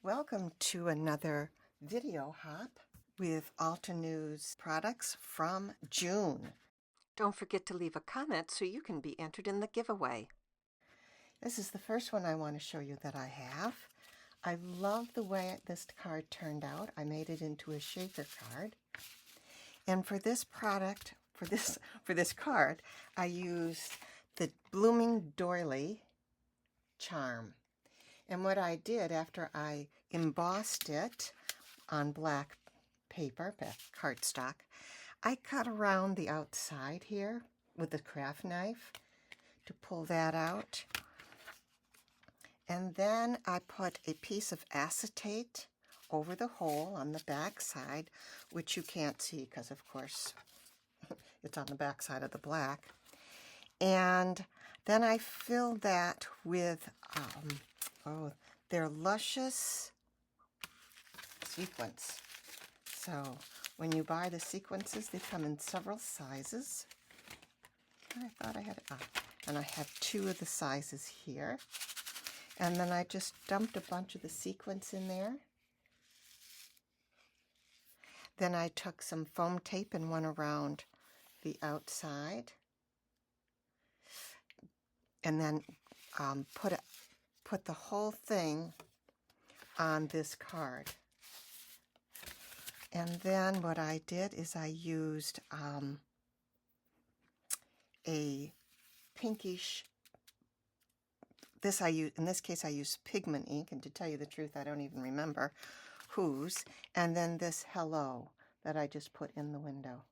Welcome to another video hop with Altenew's products from June. Don't forget to leave a comment so you can be entered in the giveaway. This is the first one I want to show you that I have. I love the way this card turned out. I made it into a shaker card. And for this product, for this card, I used the Blooming Doily charm. And what I did after I embossed it on black paper, cardstock, I cut around the outside here with the craft knife to pull that out. And then I put a piece of acetate over the hole on the back side, which you can't see because, of course, it's on the back side of the black. And then I filled that with they're luscious sequins. So when you buy the sequences, they come in several sizes. I thought I had and I have two of the sizes here. And then I just dumped a bunch of the sequins in there. Then I took some foam tape and went around the outside. And then put the whole thing on this card. And then what I did is I used a pinkish, in this case I used pigment ink, and to tell you the truth I don't even remember whose, and then this hello that I just put in the window.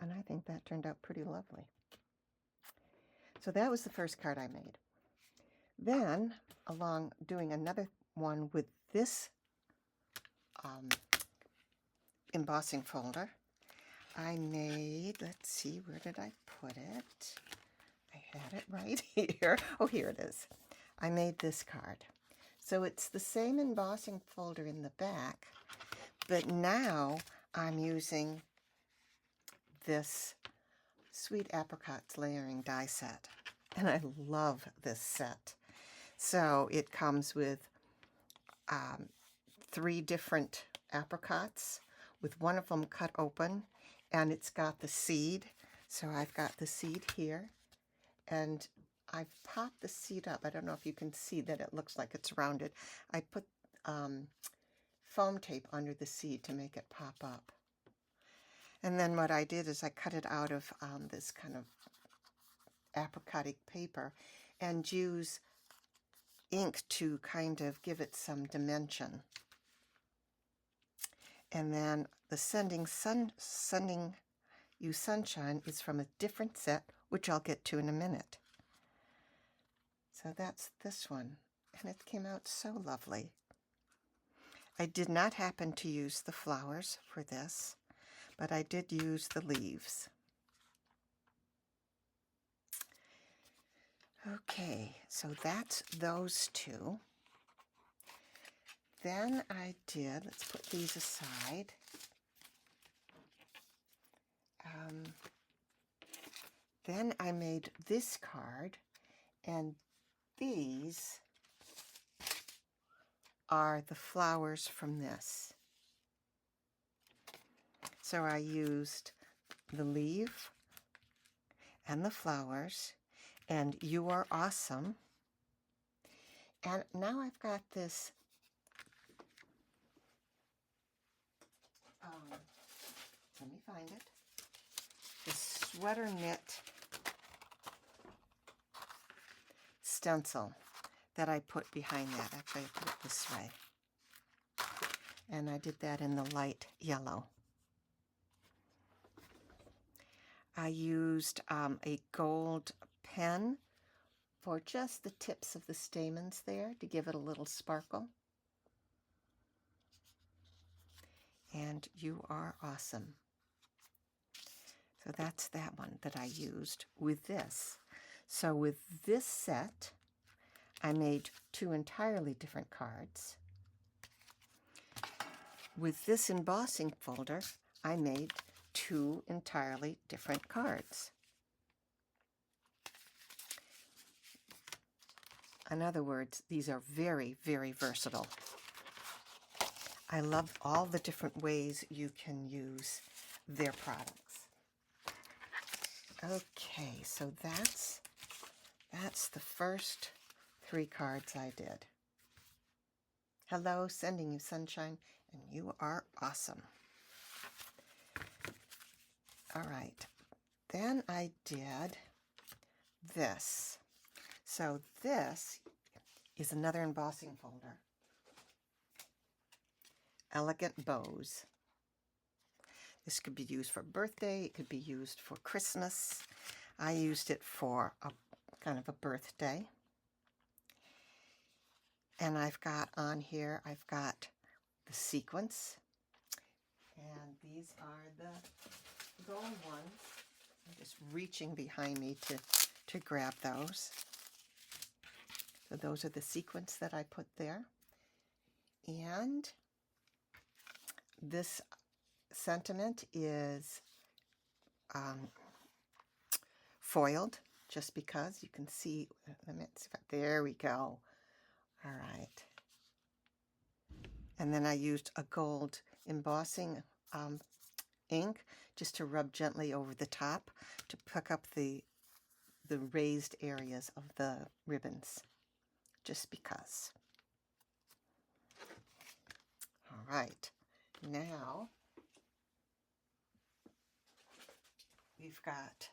And I think that turned out pretty lovely. So that was the first card I made. Then, along doing another one with this embossing folder, I made, let's see, where did I put it? I had it right here. Oh, here it is. I made this card. So it's the same embossing folder in the back, but now I'm using this Sweet Apricots layering die set, and I love this set. So it comes with 3 different apricots, with one of them cut open, and it's got the seed. So I've got the seed here, and I've popped the seed up. I don't know if you can see that it looks like it's rounded. I put foam tape under the seed to make it pop up. And then what I did is I cut it out of this kind of apricotic paper and use ink to kind of give it some dimension. And then the Sending You Sunshine is from a different set, which I'll get to in a minute. So that's this one, and it came out so lovely. I did not happen to use the flowers for this, but I did use the leaves. Okay, so that's those two. Then I did, let's put these aside. Then I made this card, and these are the flowers from this. So I used the leaf and the flowers, and You Are Awesome. And now I've got this let me find it. This sweater knit stencil that I put behind that. Actually, I put it this way. And I did that in the light yellow. I used a gold pen for just the tips of the stamens there to give it a little sparkle. And You Are Awesome. So that's that one that I used with this. So with this set, I made 2 entirely different cards. With this embossing folder, I made 2 entirely different cards. In other words, these are very, very versatile. I love all the different ways you can use their products. Okay, so that's the first 3 cards I did. Hello, sending you sunshine, and you are awesome. All right, then I did this. So this is another embossing folder. Elegant bows. This could be used for birthday. It could be used for Christmas. I used it for a kind of a birthday. And I've got on here, I've got the sequins. And these are the gold ones. I'm just reaching behind me to grab those. So those are the sequins that I put there. And this sentiment is foiled, just because you can see. There we go. All right. And then I used a gold embossing ink just to rub gently over the top to pick up the raised areas of the ribbons, just because. All right. Now we've got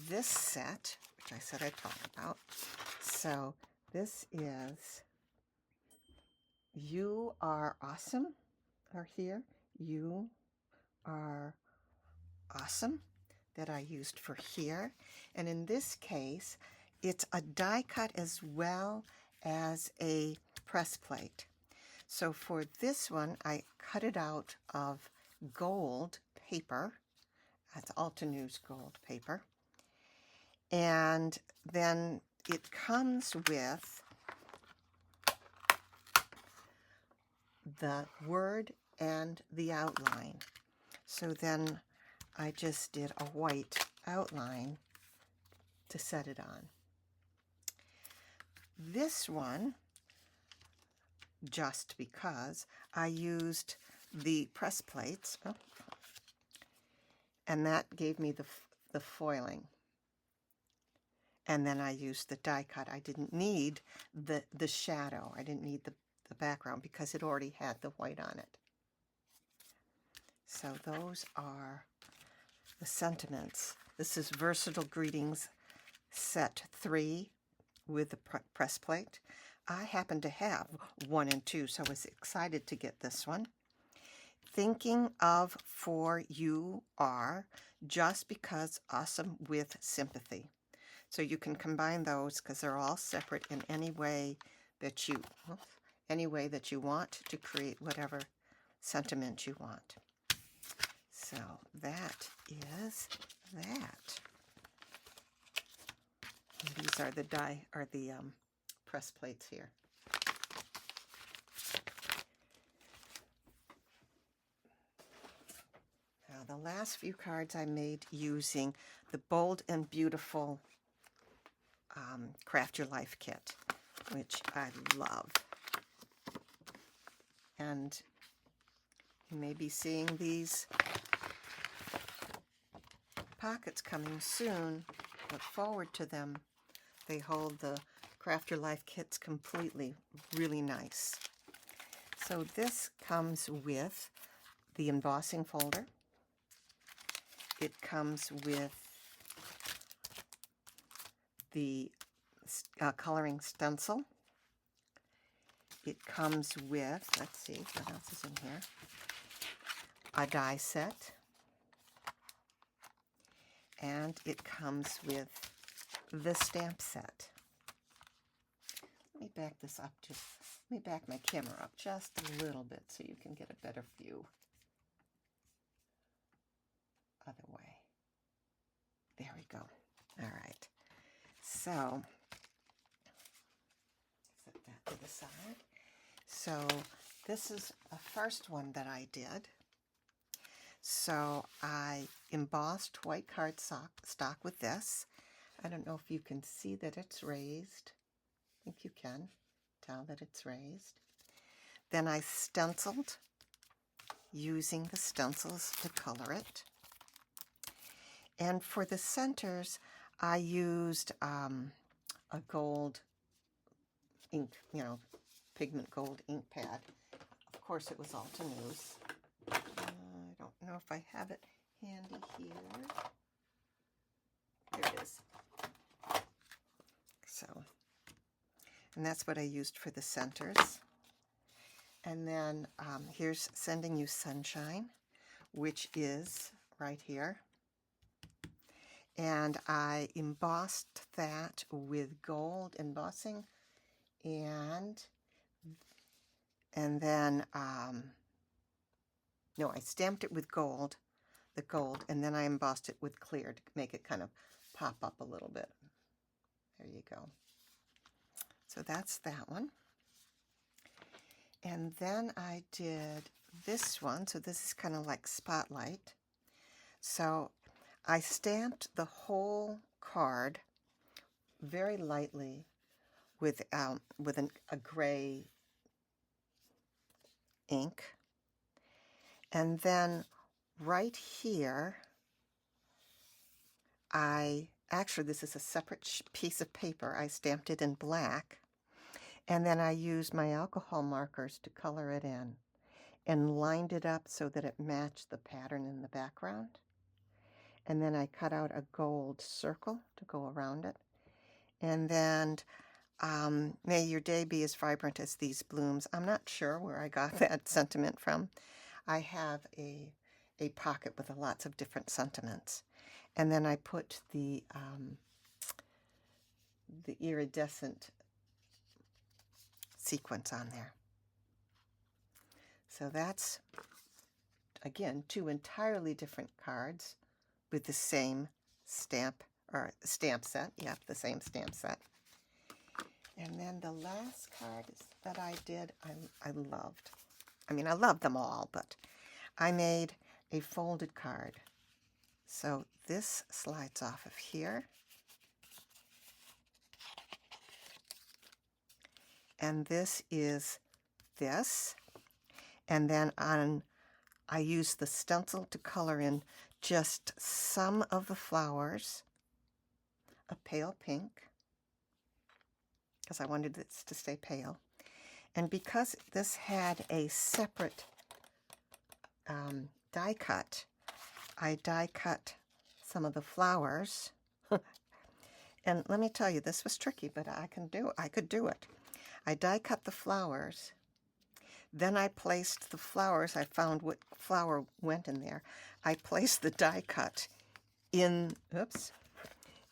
this set, which I said I'd talk about. So this is You Are Awesome, or here, You Are Awesome, that I used for here. And in this case, it's a die cut as well as a press plate. So for this one, I cut it out of gold paper. That's Altenew's gold paper. And then it comes with the word and the outline. So then I just did a white outline to set it on. This one, just because, I used the press plates, and that gave me the foiling. And then I used the die cut. I didn't need the shadow. I didn't need the background because it already had the white on it. So those are the sentiments. This is Versatile Greetings Set 3 with the press plate. I happen to have 1 and 2, so I was excited to get this one. Thinking of For You Are, Just Because Awesome with Sympathy. So you can combine those because they're all separate in any way that you want to create whatever sentiment you want. So that is that. And these are the press plates here. Now the last few cards I made using the Bold and Beautiful Craft Your Life kit, which I love. And you may be seeing these pockets coming soon. Look forward to them. They hold the Craft Your Life kits completely. Really nice. So this comes with the embossing folder. It comes with the coloring stencil. It comes with, let's see, what else is in here? A die set. And it comes with the stamp set. Let me back this up let me back my camera up just a little bit so you can get a better view. Other way. There we go. All right. So, set that to the side. So, this is the first one that I did. So, I embossed white cardstock with this. I don't know if you can see that it's raised. think you can tell that it's raised. Then I stenciled using the stencils to color it. And for the centers, I used a gold ink, pigment gold ink pad. Of course, it was Altenew's. I don't know if I have it handy here. There it is. So, and that's what I used for the centers. And then here's Sending You Sunshine, which is right here. And I embossed that with gold embossing, and then no, I stamped it with the gold, and then I embossed it with clear to make it kind of pop up a little bit. There you go. So that's that one. And then I did this one. So this is kind of like Spotlight. So I stamped the whole card very lightly with a gray ink. And then right here, actually this is a separate piece of paper. I stamped it in black. And then I used my alcohol markers to color it in and lined it up so that it matched the pattern in the background. And then I cut out a gold circle to go around it. And then, may your day be as vibrant as these blooms. I'm not sure where I got that sentiment from. I have a pocket with lots of different sentiments. And then I put the iridescent sequence on there. So that's, again, two entirely different cards with the same stamp set. Yep, the same stamp set. And then the last card that I did, I loved. I mean, I love them all, but I made a folded card. So this slides off of here. And this is this. And then I used the stencil to color in just some of the flowers, a pale pink, because I wanted this to stay pale. And because this had a separate die cut, I die cut some of the flowers. And let me tell you, this was tricky, but I could do it. I die cut the flowers. Then I placed the flowers. I found what flower went in there. I placed the die cut in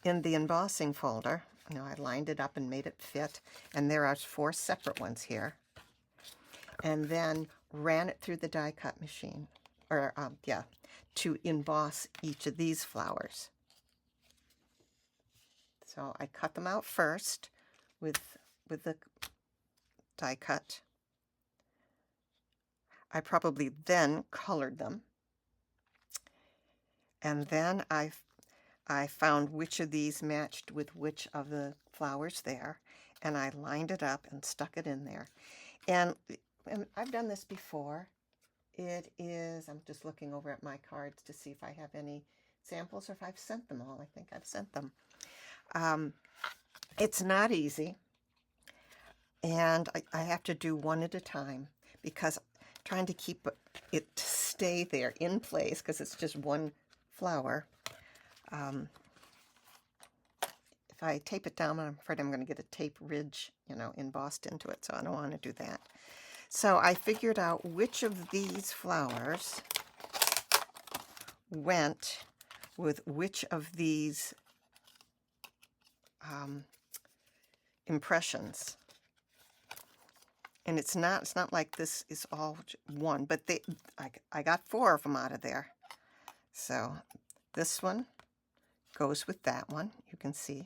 the embossing folder. I lined it up and made it fit. And there are 4 separate ones here. And then ran it through the die cut machine, to emboss each of these flowers. So I cut them out first with the die cut. I probably then colored them. And then I found which of these matched with which of the flowers there, and I lined it up and stuck it in there. And I've done this before. It is, I'm just looking over at my cards to see if I have any samples or if I've sent them all. I think I've sent them. It's not easy, and I have to do one at a time because trying to keep it to stay there in place because it's just one flower. If I tape it down, I'm afraid I'm going to get a tape ridge, embossed into it, so I don't want to do that. So I figured out which of these flowers went with which of these impressions. And it's not like this is all one, but I got 4 of them out of there. So this one goes with that one, you can see.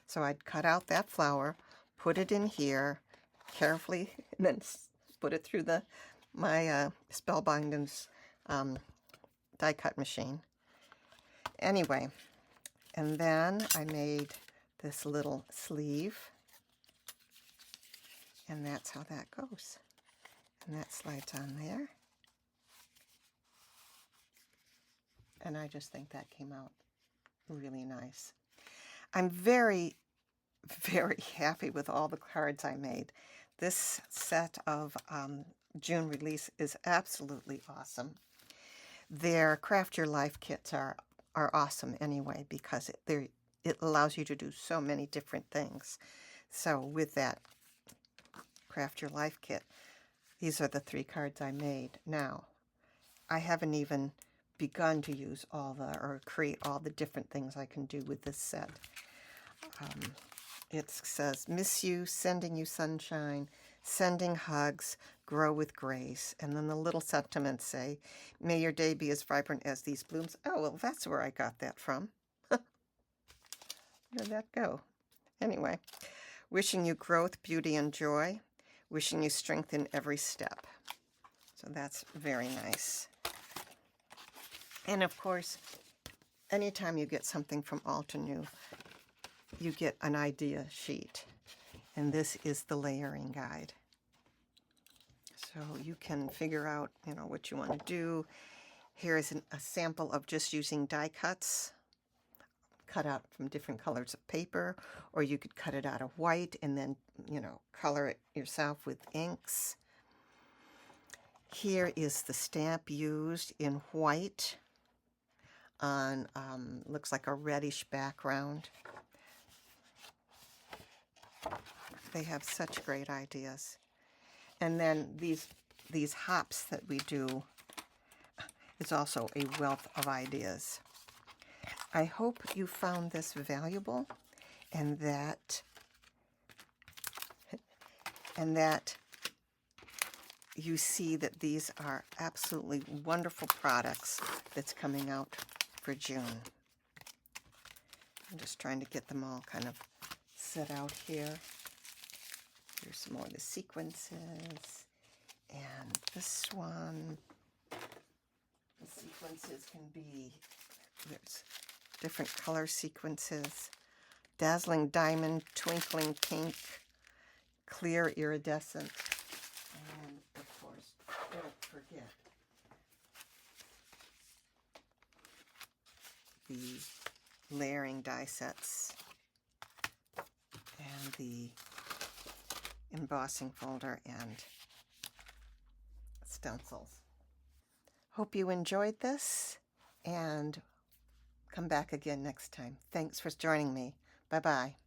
So I'd cut out that flower, put it in here carefully, and then put it through my Spellbinding's die cut machine. Anyway, and then I made this little sleeve. And that's how that goes. And that slides on there. And I just think that came out really nice. I'm very, very happy with all the cards I made. This set of June release is absolutely awesome. Their Craft Your Life kits are awesome anyway, because it allows you to do so many different things. So with that Craft Your Life kit, these are the 3 cards I made. Now, I haven't even begun to use or create all the different things I can do with this set. It says, miss you, sending you sunshine, sending hugs, grow with grace. And then the little sentiments say, may your day be as vibrant as these blooms. Oh, well, that's where I got that from. Where did that go? Anyway, wishing you growth, beauty, and joy. Wishing you strength in every step. So that's very nice. And of course, anytime you get something from Altenew, you get an idea sheet. And this is the layering guide. So you can figure out, what you want to do. Here is a sample of just using die cuts, cut out from different colors of paper, or you could cut it out of white and then, color it yourself with inks. Here is the stamp used in white on, looks like a reddish background. They have such great ideas. And then these hops that we do is also a wealth of ideas. I hope you found this valuable and that you see that these are absolutely wonderful products that's coming out for June. I'm just trying to get them all kind of set out here. Here's some more of the sequences. And this one, the sequences can be, there's different color sequences. Dazzling diamond, twinkling pink, clear iridescent. And of course, don't forget the layering die sets and the embossing folder and stencils. Hope you enjoyed this and come back again next time. Thanks for joining me. Bye-bye.